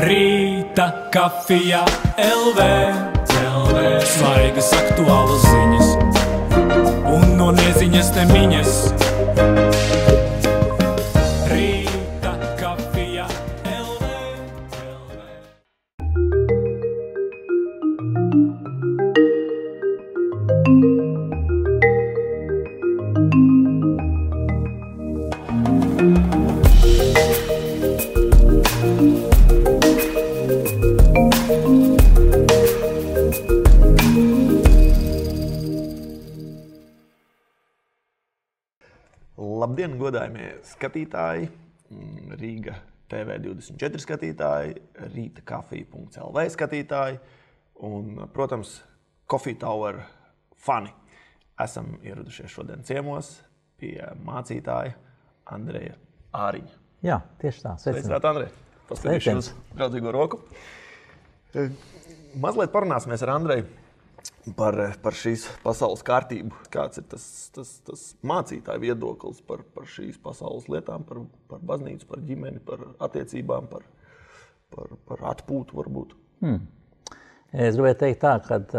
Rīta kafija LV Svaigas aktuālas ziņas un no neziņas nemiņas. Rīta kafija LV Labdien, godājumie skatītāji, Rīga TV24 skatītāji, rītakafija.lv skatītāji un, protams, Coffee Tower fani. Esam ieradušies šodien ciemos pie mācītāja Andreja Āriņa. Jā, tieši tā. Sveicināt, Andrej. Paskatīšu uz draudzīgo roku. Mazliet parunāsimies ar Andreju par šīs pasaules kārtību. Kāds ir tas mācītāja viedoklis par šīs pasaules lietām, par baznīcu, par ģimeni, par attiecībām, par atpūtu varbūt? Es gribēju teikt tā, kad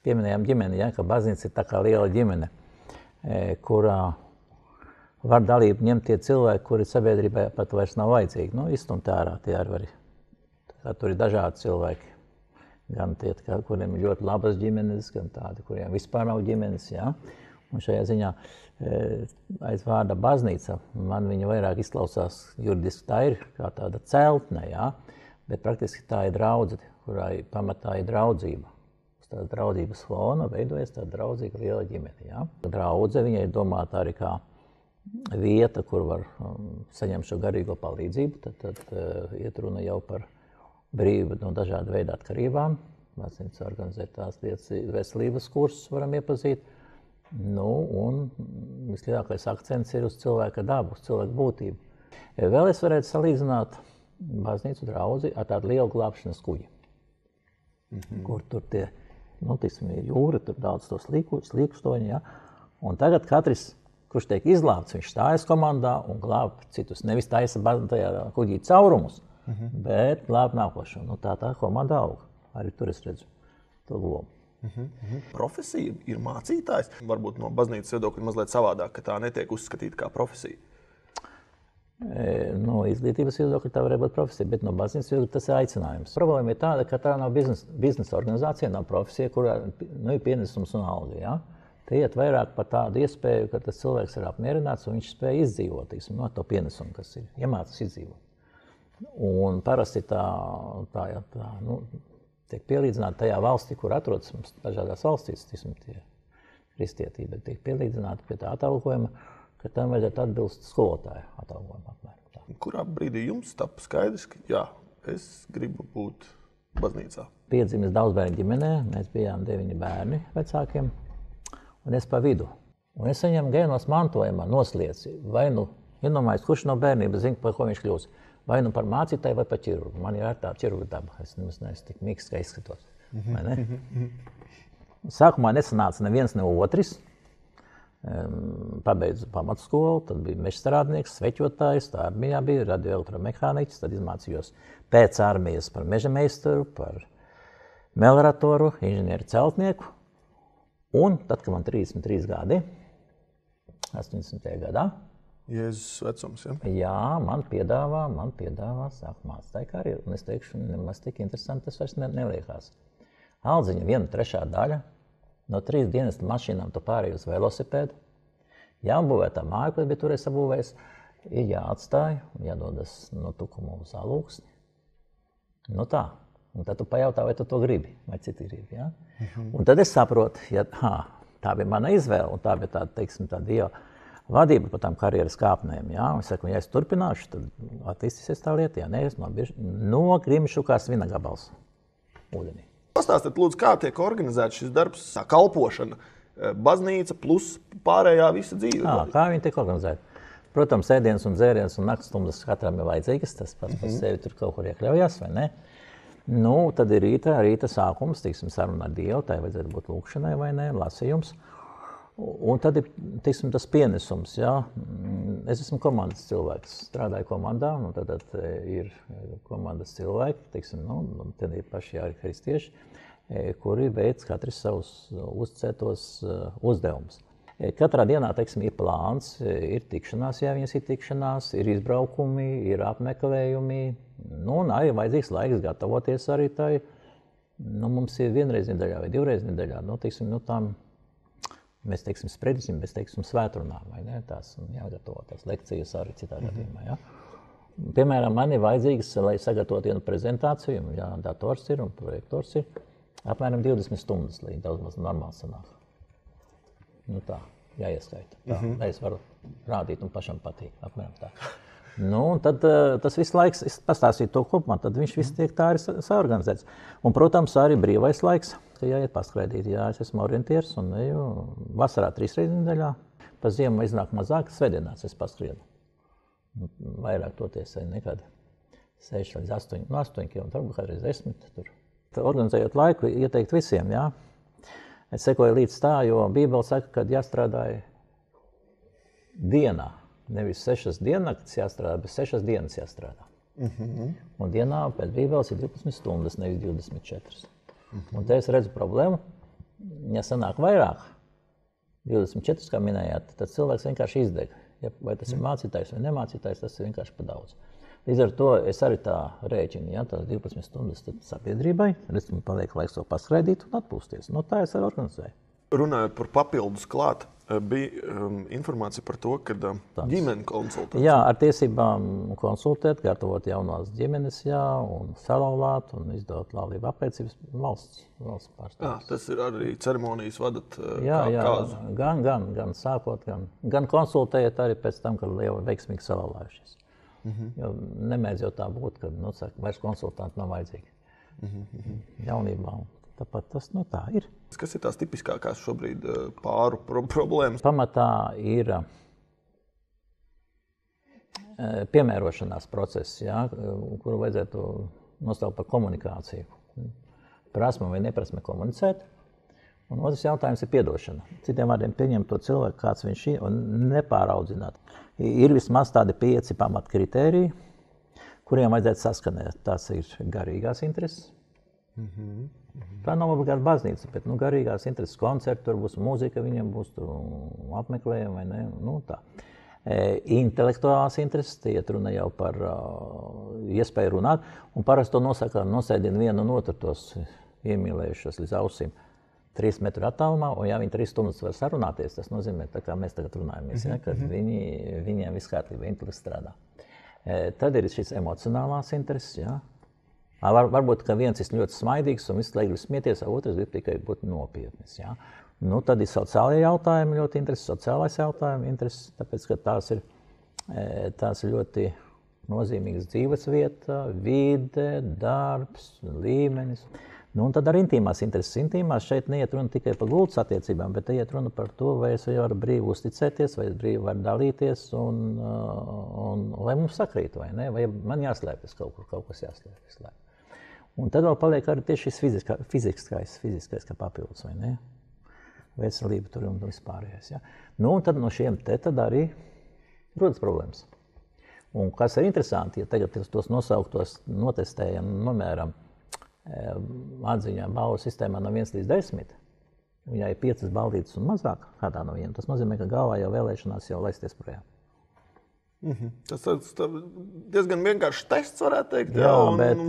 pieminējām ģimeni, ja, ka baznīca ir tā kā liela ģimene, kurā var dalību ņemt tie cilvēki, kuri sabiedrībai pat vairs nav vajadzīgi. Nu, izstumt ārā tie arī. Tur ir dažādi cilvēki. Gan tie, kuriem ir ļoti labas ģimenes, gan tādi, kuriem vispār nav ģimenes. Ja? Un šajā ziņā aiz vārda baznīca, man viņa vairāk izklausās juridiski, tā ir kā tāda celtne, ja? Bet praktiski tā ir draudzene, kurā pamatā ir draudzība. Uz tādas draudzības fona veidojas tāda draudzīga liela ģimene. Ja? Draudze viņai ir domāta arī kā vieta, kur var saņemt šo garīgo palīdzību, tad iet runa jau par brīvi no dažāda veida atkarībām. Baznīca organizē tās lietas, veselības kursus varam iepazīt. Nu, un vislielākais akcents ir uz cilvēka dabu, uz cilvēku būtību. Vēl es varētu salīdzināt baznīcu draudzi ar tādu lielu glābšanas kuģi. Kur tur tie, nu, tiksim, ir jūra, tur daudz to slīkstoņi, ja? Un tagad katrs, kurš tiek izglābts, viņš stājas komandā un glāb citus. Nevis taisa tajā kuģī caurumus, bet glāb nākošo. Nu, tā komanda aug. Arī tur es redzu to lomu. Profesija ir mācītājs. Varbūt no baznīcas viedokļa mazliet savādāk, ka tā netiek uzskatīta kā profesija. No izglītības viedokļa tā varētu būt profesija, bet no baznīcas viedokļa tas ir aicinājums. Problēma ir tāda, ka tā nav biznesa organizācija, nav profesija, kurā ir pienesums un alga. Ja? Te iet vairāk par tādu iespēju, ka tas cilvēks ir apmierināts un viņš spēj izdzīvot, no to pienesumu, kas ir iemācās izdzīvot. Un parasti nu, tiek pielīdzināta tajā valstī, kur atrodas mums dažādās valstīs, tie kristietība, tiek pielīdzināta pie tā atalgojuma, ka tam vajadzētu atbilst skolotāju atalgojuma apmēram. Kurā brīdī jums tapa skaidrs, ka jā, es gribu būt baznīcā? Piedzimis daudzbērnu ģimenē, mēs bijām 9 bērni vecākiem, un es pa vidu. Un es saņemu gēnos mantojumā noslieci, vai nu, iedomājies, kurš no bērnības zina, par ko viņš kļūs. Vai nu par mācītāju, vai par ķirurgu. Man ir tā ķirurga daba. Es nemaz neesmu tik mīgs, kā izskatos. Vai ne? Sākumā nesanāca neviens, ne otrs. Pabeidzu pamatskolu, tad bija mežstrādnieks, sveķotājs, tā armijā bija radioelektromehāniķis, tad izmācījos pēc armijas par mežameistaru, par meloratoru, inženieri celtnieku. Un tad, kad man 33 gadi, 80. gadā, Jēzus vecums, ja? Jā, man piedāvā sākt mācītāju karjeru. Un es teikšu, nemaz tik interesanti tas vairs neliekās. Aldziņa 1/3 daļa, no 3 dienas mašīnām tu pārēji uz velosipēdu. Jābūvētā māja, kas bija toreiz sabūvējis, ir jāatstāj, jādodas no Tukuma uz Alūksni. Nu tā. Un tad tu pajautā, vai tu to gribi, vai citi gribi, ja? Un tad es saprotu, ja tā bija mana izvēle, un tā bija tāda, teiksim, tā Dieva vadība par tām karjeras kāpnēm. Ja? Es saku, ja es turpināšu, tad attīstīsies tā lieta. Ja ne, es nogrimšu kā svina gabals ūdenī. Pastāstiet, lūdzu, kā tiek organizēts šis darbs, kalpošana, baznīca plus pārējā visa dzīve? Kā viņi tiek organizēti? Protams, ēdienas un dzēriens un naktstundas katram ir vajadzīgas, tas pats par sevi tur kaut kur iekļaujās, vai ne? Nu, tad ir rīta sākums, tiksim, saruna ar Dievu, tai vajadzētu būt lūkšanai vai ne, lasījums. Un tad ir, teiksim, tas pienesums, jā. Es esmu komandas cilvēks, strādāju komandā, un tad ir komandas cilvēki, teiksim, tad ir paši arī kristieši, kuri veic katrs savus uzticētos uzdevumus. Katrā dienā, teiksim, ir plāns, ir tikšanās, ja viņas ir tikšanās, ir izbraukumi, ir apmeklējumi, un arī vajadzīgs laiks gatavoties arī tai. Mums ir vienreiz nedēļā vai divreiz nedēļā, teiksim, tām mēs, teiksim, sprediķim, mēs, teiksim, svētrunām, vai ne? Tās jāgatavo tās lekcijas arī citā gadījumā, ja? Piemēram, man ir vajadzīgs, lai sagatavotu vienu prezentāciju, ja dators ir un projektors ir, apmēram 20 stundas, lai daudz maz normāli sanāk. Tā, jāieskaita. Tā, lai es varu rādīt un pašam patīk, apmēram tā. Un tad tas viss laiks, es pastāstīju to kopumā, tad viņš viss tiek tā arī saorganizēts. Un, protams, arī brīvais laiks, ka jāiet paskraidīt, jā, es esmu orientieris un eju vasarā 3 reizes nedēļā, pa ziemu iznāk mazāk, svētdienās es paskrienu. Vairāk toties nekad 6 līdz 8, 8 km, varbūt kādreiz 10 tur. Organizējot laiku, ieteikt visiem, jā. Es sekoju līdz tā, jo Bībele saka, ka jāstrādāja dienā. Nevis 6 diennaktis jāstrādā, bet 6 dienas jāstrādā. Un dienā pēc Bībeles ir 12 stundas, nevis 24. Un te es redzu problēmu, ja sanāk vairāk, 24, kā minējāt, tad cilvēks vienkārši izdeg. Vai tas ir mācītājs vai nemācītājs, tas ir vienkārši pa daudz. Līdz ar to es arī tā rēķinu, ja, tās 12 stundas sabiedrībai, redz, man paliek laiks to paskraidīt un atpūsties. Tā es arī organizēju. Runājot par papildus klāt, bija informācija par to, ka ģimene konsultē. Jā, ar tiesībām konsultēt, gatavot jaunās ģimenes, jā, un salauzāt un izdot laulību apliecības valsts pārstāvjiem. Tas ir arī ceremonijas vadat kāzu. Gan sākot, gan konsultējot arī pēc tam, kad jau veiksmīgi salauzājušies. Jo nemēdz jau tā būt, ka vairs konsultanti nav vajadzīgi jaunībā. Tāpat tas tā ir. Kas ir tās tipiskākās šobrīd pāru problēmas? Pamatā ir piemērošanās process, jā, kuru vajadzētu nosaukt par komunikāciju. Prasme vai neprasme komunicēt. Un otrs jautājums ir piedošana. Citiem vārdiem pieņemt to cilvēku, kāds viņš ir, un nepāraudzināt. Ir vismaz tādi 5 pamatkritēriji, kuriem vajadzētu saskanēt. Tas ir garīgās intereses. Tā nav obligāti baznīca, bet garīgās intereses koncerti, tur būs mūzika, viņiem būs apmeklējumi vai ne, tā. Intelektuālās intereses, iet runa jau par iespēju runāt, un parasti to nosaka, nosēdina vienu un otru tos iemīlējušos līdz ausīm 3 metru attālumā, un ja viņi 3 stundas var sarunāties, tas nozīmē, tā kā mēs tagad runājamies, ja, kad viņiem viss kārtībā, intelekts strādā. Tad ir šis emocionālās intereses, jā. Varbūt, ka viens ir ļoti smaidīgs un visu laiku smieties, a otrs grib tikai būt nopietnis. Ja? Tad ir sociālajie jautājumi ļoti interesanti, sociālais jautājumi interesanti, tāpēc, ka tās ir ļoti nozīmīgas dzīvesvieta, vide, darbs, līmenis. Un tad arī intīmās intereses. Intīmās šeit neiet runa tikai par gultas attiecībām, bet te iet runa par to, vai es varu brīvi uzticēties, vai es brīvi varu dalīties, un vai mums sakrīt, vai ne, vai man jāslēpjas kaut kas jāslēpjas. Un tad vēl paliek arī tieši šis fiziskais kā papildus, vai ne? Veselība tur un vispārējais. Ja? Un tad no šiem tad arī rodas problēmas. Un kas ir interesanti, ja tagad tos nosauktos notestējam, nomēram atziņā balvu sistēmā no 1 līdz 10, un ja ir 5 baldītas un mazāk kādā no vienam, tas nozīmē, ka galvā jau vēlēšanās jau laisties projām. Tas diezgan vienkāršs tests, varētu teikt. Jā, bet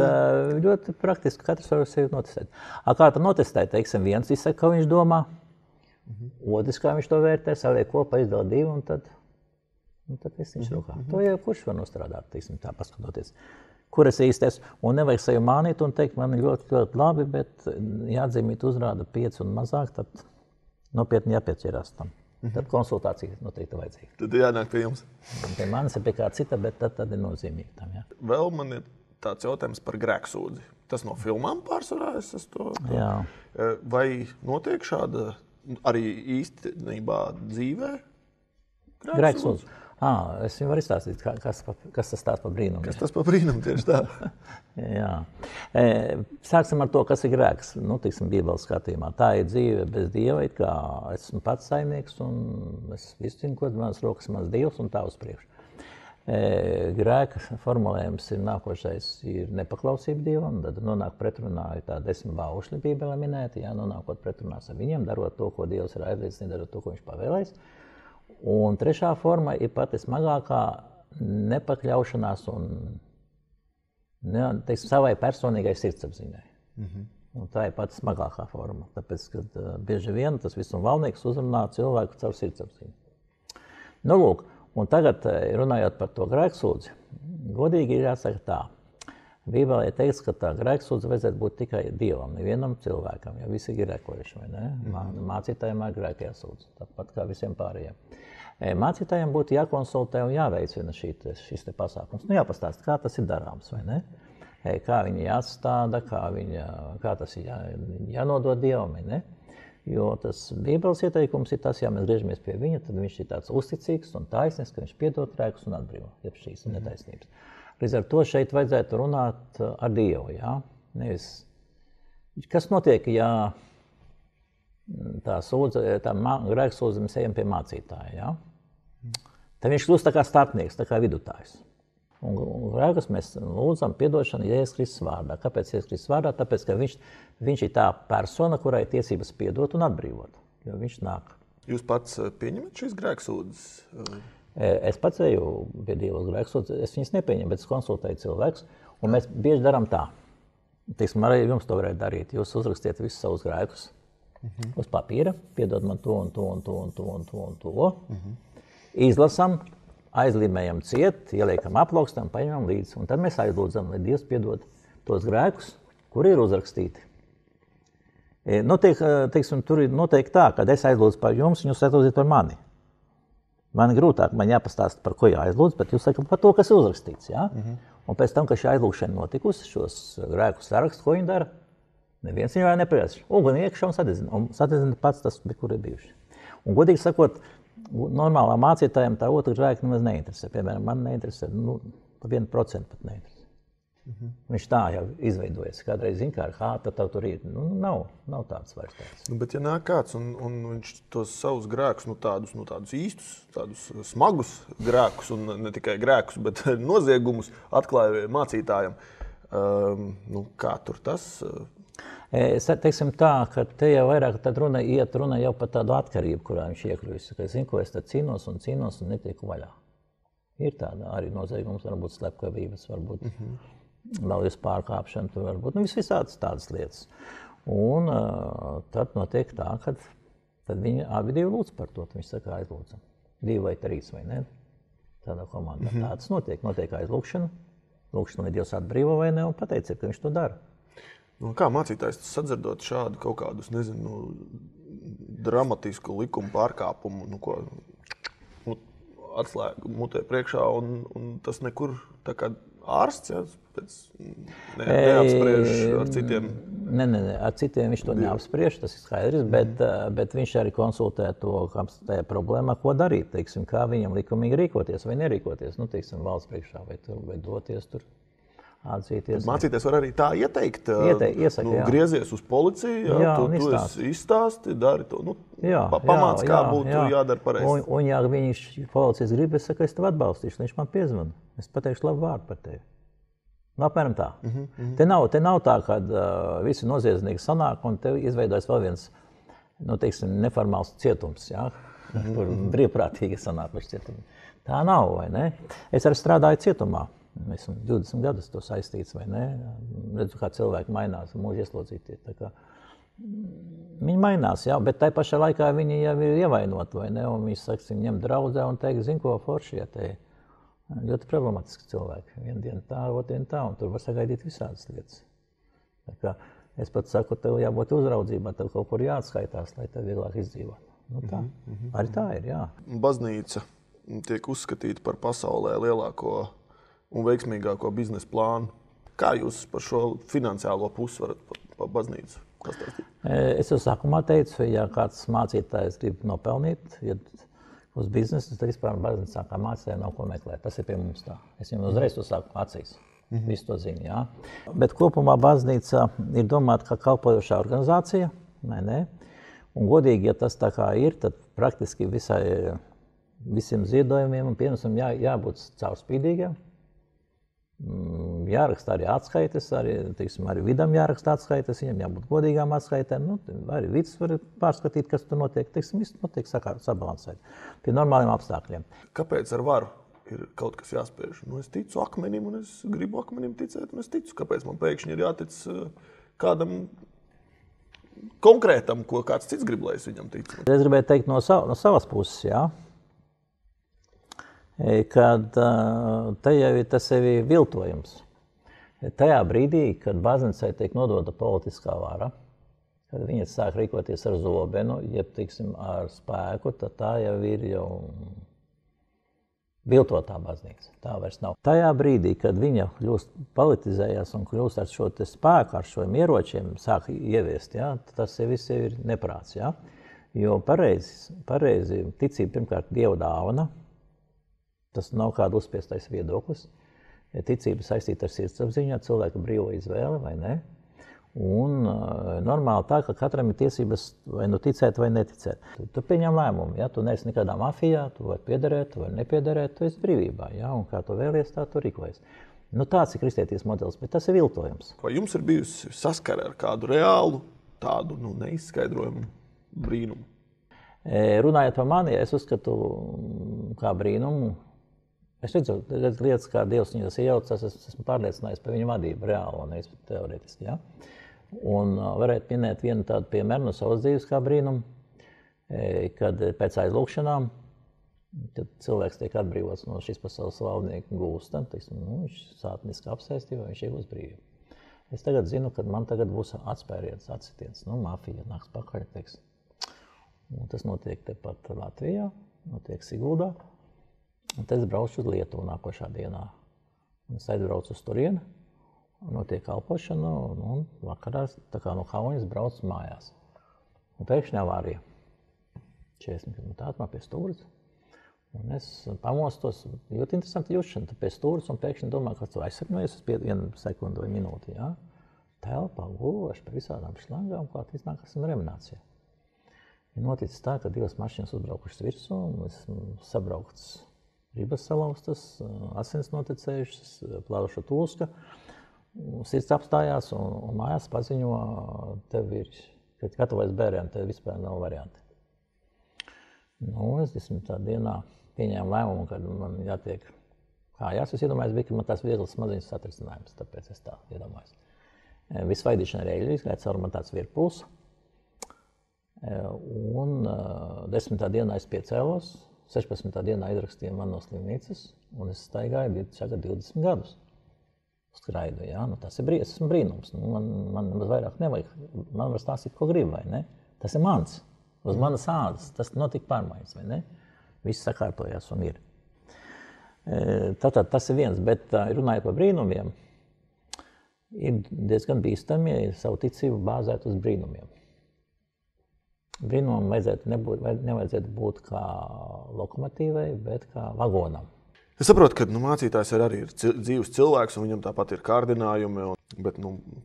ļoti praktiski katrs var sevi notestēt. Kā tu notestē, teiksim, viens izsaka, ko viņš domā, otrs, kā viņš to vērtē, saliek kopā, izdala 2, un tad viss viņš rokā. To jau kurš var nostrādāt, teiksim, tā paskatoties. Kur es īsties, un nevajag sevi mānīt un teikt, man ir ļoti, ļoti labi, bet jāatzīmīt uzrāda 5 un mazāk, tad nopietni jāpieķerās tam. Tad konsultācija noteikti vajadzīga. Tad jānāk pie jums. Pie manis ir pie kā cita, bet tad ir nozīmīgi tam, jā. Vēl man ir tāds jautājums par grēksūdzi. Tas no filmām pārsvarā es to. Jā. Vai notiek šāda arī īstenībā dzīvē grēksūdzi? Es viņam varu izstāstīt, kas tas tāds par brīnumu. Kas tas par brīnumu tieši tā? Jā. Sāksim ar to, kas ir grēks. Tiksim, Bībeles skatījumā. Tā ir dzīve bez Dieva, it kā esmu pats saimnieks un es visu zinu, ko manas rokas mans Dievs un tā uz priekšu. Grēka formulējums ir nākošais, ir nepaklausība Dievam, tad nonāk pretrunā, ir tā 10 baušļi Bībelē minēti, nonākot pretrunās ar viņiem, darot to, ko Dievs ir aizliedzis, nedarot to, ko viņš pavēlējis. Un trešā forma ir pati smagākā nepakļaušanās un savai personīgai sirdsapziņai. Un tā ir pati smagākā forma, tāpēc, ka bieži vien tas visumvalnieks uzrunā cilvēku caur sirdsapziņu. Lūk, un tagad runājot par to grēksūdzi, godīgi ir jāsaka tā. Bībelē ir teikts, ka tā grēksūdze vajadzētu būt tikai Dievam, nevienam cilvēkam, jo visi ir grēkojuši, vai ne? Mācītājiem ir grēki jāsūdz, tāpat kā visiem pārējiem. Mācītājiem būtu jākonsultē un jāveicina šis te pasākums. Jāpastāst, kā tas ir darāms, vai ne? Kā viņi jāatstāda, kā tas ir jānodod Dievam, vai ne? Jo tas Bībeles ieteikums ir tas, ja mēs griežamies pie viņa, tad viņš ir tāds uzticīgs un taisnīgs, ka viņš piedod grēkus un atbrīvo, jeb šīs netaisnības. Līdz ar to šeit vajadzētu runāt ar Dievu, jā? Nevis, kas notiek, ja tā grēksūdze mēs ejam pie mācītāja, jā? Tad viņš kļūst tā kā starpnieks, tā kā vidutājs. Un grēkus mēs lūdzam piedošanu Jēzus Kristus vārdā. Kāpēc Jēzus Kristus vārdā? Tāpēc, ka viņš ir tā persona, kurai ir tiesības piedot un atbrīvot, jo viņš nāk. Jūs pats pieņemat šīs grēksūdzes? Es pats eju pie Dieva uz grēksūdzi, es viņas nepieņemu, bet es konsultēju cilvēkus, un mēs bieži darām tā. Teiksim, arī jums to varētu darīt. Jūs uzrakstiet visus savus grēkus uz papīra, piedod man to un to un to un to un to un to. Izlasam, aizlīmējam ciet, ieliekam aplokstam, paņemam līdzi, un tad mēs aizlūdzam, lai Dievs piedod tos grēkus, kuri ir uzrakstīti. Teiksim, tur ir noteikti tā, kad es aizlūdzu par jums, un jūs aizlūdziet par mani. Man ir grūtāk, man jāpastāst, par ko jāaizlūdz, bet jūs sakat par to, kas ir uzrakstīts. Ja? Un pēc tam, kad šī aizlūgšana notikusi, šos grēkus saraksts, ko viņi dara, neviens viņu vairs nepriecas. Uguni iekšā un sadedzina. Un sadedzina pats tas, kur ir bijuši. Un godīgi sakot, normālā mācītājiem tā otra grēka nemaz neinteresē. Piemēram, man neinteresē, pa 1% pat neinteresē. Viņš tā jau izveidojas. Kādreiz zina, kā tad tur ir. Nav tāds vairs tāds. Bet ja nāk kāds un viņš tos savus grēkus, tādus īstus, tādus smagus grēkus, un ne tikai grēkus, bet noziegumus atklāja mācītājiem, kā tur tas? Teiksim tā, ka te jau vairāk tad runa jau par tādu atkarību, kurā viņš iekļūst. Es zinu, ko es tad cīnos un netieku vaļā. Ir tāda arī noziegums, varbūt slepkavības, varbūt laujas pārkāpšana, tur varbūt visādas tādas lietas. Un tad notiek tā, ka tad viņi abi divi lūdz par to, viņš saka aizlūdzam. 2 vai 3, vai ne? Tādā komandā. Tas notiek aizlūgšana. Lūgšana, vai Dievs atbrīvo vai ne, un pateiciet, ka viņš to dara. Kā mācītājs sadzirdot šādu kaut kādus, dramatisku likumu pārkāpumu, atslēgu mutē priekšā, un tas nekur tā kā ārsts, neapspriež ar citiem? Nē, ar citiem viņš to neapspriež, tas ir skaidrs, bet viņš arī konsultē to, kāds tajā problēmā, ko darīt, teiksim, kā viņam likumīgi rīkoties vai nerīkoties, teiksim, valsts priekšā vai doties tur. Atzīties. Mācīties var arī tā ieteikt, iesaka, griezies uz policiju, tu esi izstāsti, dari to, pamāc, kā būtu jādara pareizi. Un ja viņš policijas grib, es saku, es tev atbalstīšu, viņš man piezvana, es pateikšu labu vārdu par tevi. Apmēram tā. Te nav tā, kad visi noziedznieki sanāk un tev izveidojas vēl viens, neformāls cietums, kur brīvprātīgi sanākuši cietumi. Tā nav, vai ne? Es arī strādāju cietumā. Esmu 20 gadus to saistīts, vai ne? Redzu, kā cilvēki mainās, mūži ieslodzītie. Viņi mainās, bet tai pašā laikā viņi jau ir ievainoti, vai ne? Un viņi, saksim, ņem draudzē un teikt, zin ko, forši, ļoti problematiski cilvēki. Vienu dienu tā, otru dienu tā, un tur var sagaidīt visādas lietas. Es pat saku, tev jābūt uzraudzībā, tev kaut kur jāatskaitās, lai tev vieglāk izdzīvot. Tā. Arī tā ir, jā. Baznīca tiek uzskatīta par pasaulē lielāko un veiksmīgāko biznesa plānu. Kā jūs par šo finansiālo pusi varat par baznīcu pastāstīt? Es jau sākumā teicu, ja kāds mācītājs grib nopelnīt, ja uz biznesu, tad vispār baznīcā kā mācītājai nav ko meklēt. Tas ir pie mums tā. Es viņam uzreiz to sāku acīs. Visu to zinu, jā. Bet kopumā baznīca ir domāta kā kalpojošā organizācija, vai ne? Un godīgi, ja tas tā kā ir, tad praktiski visiem ziedojumiem un pienesumiem jābūt caurspīdīgiem. Jāraksta arī atskaites, arī vidam jāraksta atskaites, viņam jābūt godīgām atskaitēm. Arī vids var pārskatīt, kas tur notiek. Viss notiek sabalansēt pie normāliem apstākļiem. Kāpēc ar varu ir kaut kas jāspēj? Es ticu akmenim un es gribu akmenim ticēt un es ticu. Kāpēc man pēkšņi ir jātic kādam konkrētam, ko kāds cits grib, lai es viņam ticu? Es gribēju teikt no savas puses, jā. Kad te jau ir tas sevi viltojums. Tajā brīdī, kad baznīcai tiek nodota politiskā vara, kad viņi sāk rīkoties ar zobenu, jeb, ar spēku, tad tā jau ir viltotā baznīca. Tā vairs nav. Tajā brīdī, kad viņa politizējās un kļūst ar šo spēku, ar šiem ieročiem, sāk ieviest, jā, tas viss ir neprāts. Jā. Jo pareizi ticība pirmkārt Dieva dāvana. Tas nav kāda uzspiestais viedoklis. Ticība saistīta ar sirdsapziņu, cilvēka brīvo izvēle, vai ne? Un normāli tā, ka katram ir tiesības vai nu ticēt vai neticēt. Tu pieņem lēmumu, ja? Tu neesi nekādā mafijā, tu vari piederēt, tu vari nepiederēt, tu esi brīvībā, ja? Un kā tu vēlies, tā tu rīkojies. Tāds ir kristietības modelis, bet tas ir viltojums. Vai jums ir bijusi saskare ar kādu reālu, tādu neizskaidrojumu brīnumu? Runājot par mani, es uzskatu kā brīnumu. Es redzu lietas, kā Dievs viņas iejaucas, es esmu pārliecinājies par viņu vadību reāli un nevis teorētiski. Ja? Un varētu minēt vienu tādu piemēru no savas dzīves kā brīnumu, kad pēc aizlūgšanām, kad cilvēks tiek atbrīvots no šīs pasaules valdnieka gūsta, viņš sātniski apsēstībā, viņš iegūst brīvību. Es tagad zinu, ka man tagad būs atspēriens, atsitiens, mafija nāks pakaļ, Un tas notiek tepat Latvijā, notiek Siguldā. Un tad es braucu uz Lietuvu nākošā dienā. Un es aizbraucu uz turieni, notiek kalpošana, un vakarā tā kā no Kaunas braucu mājās. Un pēkšņi avārija. 40 km man pie stūres. Un es pamostos, ļoti interesanti jūšana, tad pie stūres, un pēkšņi domāju, ka tu aizsakņojies uz 1 sekundi vai minūti. Ja? Telpā guloši par visādām šlangām, klāt iznāk, esam reminācijā. Ir noticis tā, ka 2 mašīnas uzbraukušas virsū, un esmu sabraukts ribas salauztas, asins noticējušas, plauša tūska, sirds apstājās un mājās paziņo, tev ir, kad gatavojas bērēm, tev vispār nav varianti. Es 10. dienā pieņēmu lēmumu, kad man jātiek kājās. Es iedomājos, ka man tās vieglas maziņas satricinājums, tāpēc es tā iedomājos. Viss vaidīšana ir ēļļīs, gāja cauri man tāds virpuls. Un 10. dienā es piecēlos, 16. dienā izrakstīja man no slimnīcas, un es staigāju 20 gadus. Skraidu, jā, tas ir esmu brīnums. Man vairāk nevajag, man var stāstīt, ko grib, vai ne? Tas ir mans, uz manas ādas, tas notika pārmaiņas, vai ne? Viss sakārtojās un ir. Tātad tas ir viens, bet runājot par brīnumiem, ir diezgan bīstami, ja savu ticību bāzēt uz brīnumiem. Brīnumam nevajadzētu būt kā lokomotīvai, bet kā vagonam. Es saprotu, ka mācītājs arī ir dzīves cilvēks, un viņam tāpat ir kārdinājumi, bet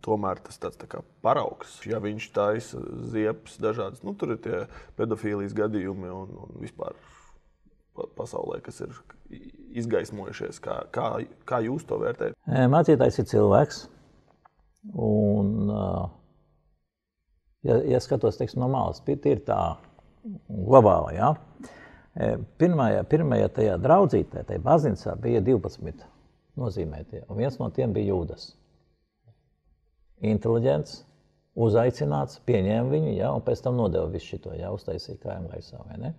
tomēr tas tāds tā kā paraugs. Ja viņš taisa ziepes dažādas, tur ir tie pedofīlijas gadījumi un vispār pasaulē, kas ir izgaismojušies. Kā jūs to vērtējat? Mācītājs ir cilvēks, un ja skatos, no malas, ir tā globāla, ja? Pirmajā tajā draudzītē, tajā baznīcā bija 12 nozīmētie, un viens no tiem bija Jūdas. Inteliģents, uzaicināts, pieņēma viņu, ja, un pēc tam nodeva visu šito, ja, uztaisīja kājām gaisā, vai ne?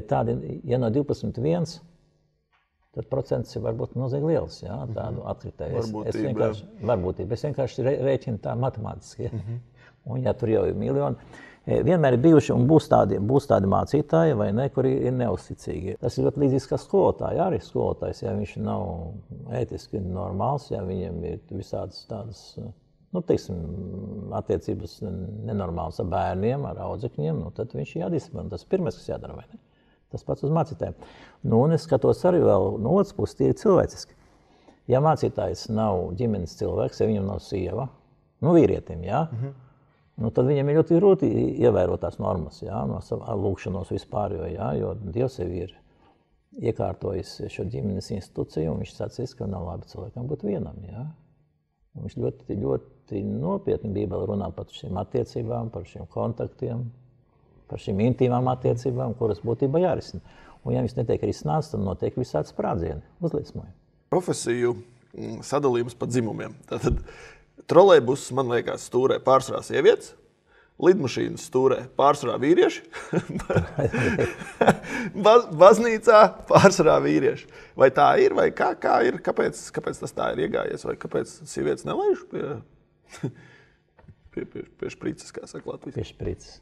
Tādi, ja no 12,1, tad procents ir varbūt milzīgi liels, ja, tādu atkritēju. Varbūtība. Es vienkārši rēķinu tā matemātiski, ja. Un ja tur jau ir miljoni, vienmēr ir bijuši un būs tādi mācītāji, vai ne, kuri ir neuzticīgi. Tas ir ļoti līdzīgs kā skolotāji, arī skolotājs, ja viņš nav ētiski normāls, ja viņam ir visādas tādas, attiecības nenormālas ar bērniem, ar audzekņiem, tad viņš ir jādisciplinē. Tas pirmais, kas jādara, vai ne? Tas pats uz mācītājiem. Nu, un es skatos arī vēl no otras puses, tīri cilvēciski. Ja mācītājs nav ģimenes cilvēks, ja viņam nav sieva, nu vīrietim, jā, nu, tad viņam ir ļoti grūti ievērot tās normas, jā, no lūkšanos vispār, jo Dievs jau ir iekārtojis šo ģimenes institūciju, un viņš sacīs, ka nav labi cilvēkam būt vienam, jā. Un viņš ļoti, ļoti nopietni Bībeli runā par šīm attiecībām, par šiem kontaktiem, par šīm intīmām attiecībām, kuras būtībā jārisina. Un ja viņas netiek risināts, tad notiek visādi sprādzieni, uzliesmojumi. Profesiju sadalījums pa dzimumiem. Tātad trolejbus, man liekas, stūrē pārsvarā sievietes, lidmašīnas stūrē pārsvarā vīrieši, baznīcā pārsvarā vīrieši. Vai tā ir, vai kā ir, kāpēc tas tā ir iegājies, vai kāpēc sievietes nelaiž pie šprices, kā saka Latvijas? Pie šprices.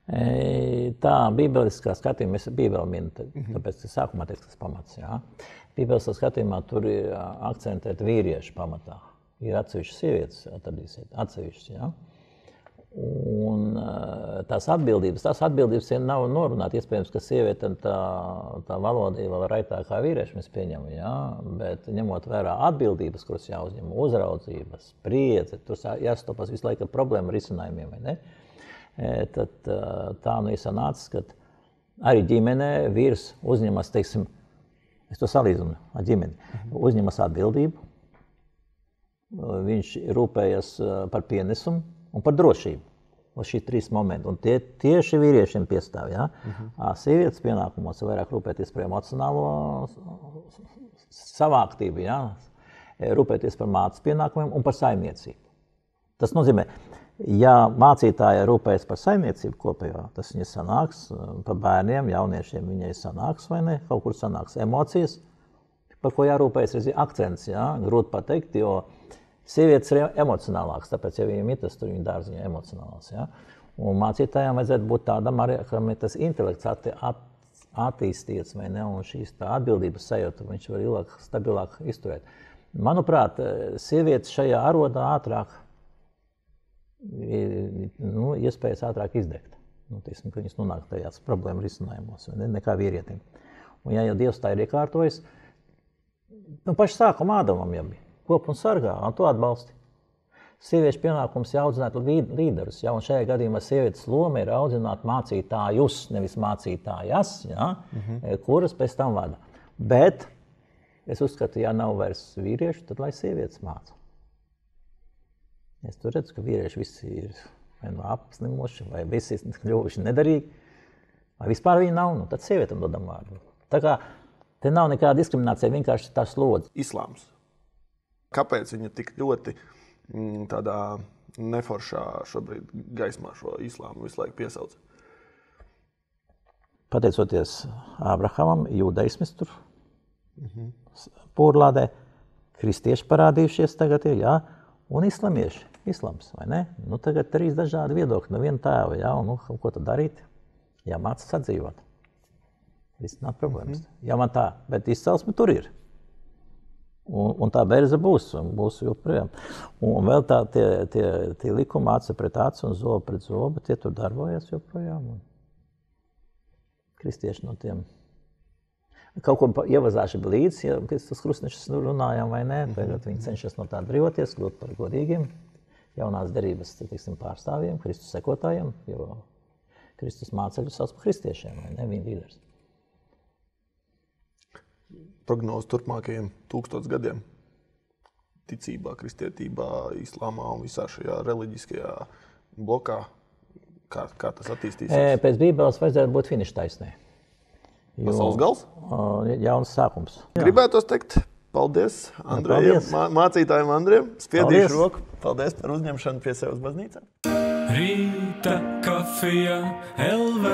Tā bībeliskā skatījumā, es Bībeli minu, tāpēc sākumā teiks, tas pamats, jā. Bībeliskā skatījumā tur ir akcentēt vīriešu pamatā. Ir atsevišķas sievietes, atradīsiet, atsevišķas, jā. Un tās atbildības nav norunāt. Iespējams, ka sieviete tā valoda ir vēl raitāk kā vīrieši, mēs pieņemam, jā, bet ņemot vērā atbildības, kuras jāuzņem, uzraudzības, spriedze, tur jāstopas visu laiku problēmu risinājumiem, vai ne? Tad tā nu ir sanācis, ka arī ģimenē vīrs uzņemas, teiksim, es to salīdzinu ar ģimeni, uzņemas atbildību, viņš rūpējas par pienesumu un par drošību. Šī 3 momenti. Un tie tieši vīriešiem piestāv, jā. Sievietes pienākumos vairāk rūpēties par emocionālo savāktību, jā. Rūpēties par mātes pienākumiem un par saimniecību. Tas nozīmē, ja mācītāja rūpējas par saimniecību kopējā, tas viņai sanāks, par bērniem, jauniešiem viņai sanāks vai ne, kaut kur sanāks emocijas, par ko jārūpējas, ir akcents, jā, grūti pateikt, jo sievietes ir emocionālākas, tāpēc, ja viņiem ir tas, tur viņa dārziņa emocionālās, jā. Un mācītājām vajadzētu būt tādam arī, kam ir tas intelekts attīstīts, vai ne, un šīs tā atbildības sajūta, viņš var ilgāk, stabilāk izturēt. Manuprāt, sievietes šajā arodā ātrāk, nu, iespējas ātrāk izdegt. Nu, teiksim, ka viņas nonāk tajās problēmu risinājumos, vai ne, nekā vīrietim. Un ja jau Dievs tā ir iekārtojis, nu, paši sākuma Ādamam jau bija. Kop un sargā, un to atbalsti. Sieviešu pienākums ir audzināt līderus, ja, un šajā gadījumā sievietes loma ir audzināt mācītājus, nevis mācītājas, ja, kuras pēc tam vada. Bet es uzskatu, ja nav vairs vīrieši, tad lai sievietes māca. Es tur redzu, ka vīrieši visi ir vai no apslimoši, vai visi kļuvuši nedarīgi, vai vispār viņi nav, nu tad sievietam dodam vārdu. Tā kā te nav nekāda diskriminācija, vienkārši tā slodze. Islāms. Kāpēc viņa tik ļoti tādā neforšā šobrīd gaismā šo islāmu visu laiku piesauc? Pateicoties Ābrahamam, jūdaismis tur pūrlādē, kristieši parādījušies tagad ir, jā, un islams, vai ne? Nu, tagad 3 dažādi viedokļi no viena tēva, jā, un nu, ko tad darīt? Jāmācas sadzīvot. Risināt problēmas. Jā, man tā, bet izcelsme tur ir. Un tā berze būs joprojām. Un vēl tā tie likumi aci pret aci un zobu pret zobu, tie tur darbojas joprojām. Un kristieši no tiem kaut ko ievazāši līdzi, ja Kristus krustnešus runājām vai nē, tagad viņi cenšas no tā brīvoties, kļūt par godīgiem, jaunās derības, teiksim, pārstāvjiem, Kristus sekotājiem, jo Kristus mācekļus sauc par kristiešiem, vai ne, viņa līderis. Prognozi turpmākajiem 1000 gadiem ticībā, kristietībā, islāmā un visā šajā reliģiskajā blokā, kā tas attīstīsies? Pēc Bībeles vajadzētu būt finiša taisnē. Pasaules gals? Jauns sākums. Gribētos teikt paldies Andrejam, mācītājiem Andrejam, spiedīšu roku. Paldies par uzņemšanu pie sevis baznīcā. Rīta kafija LV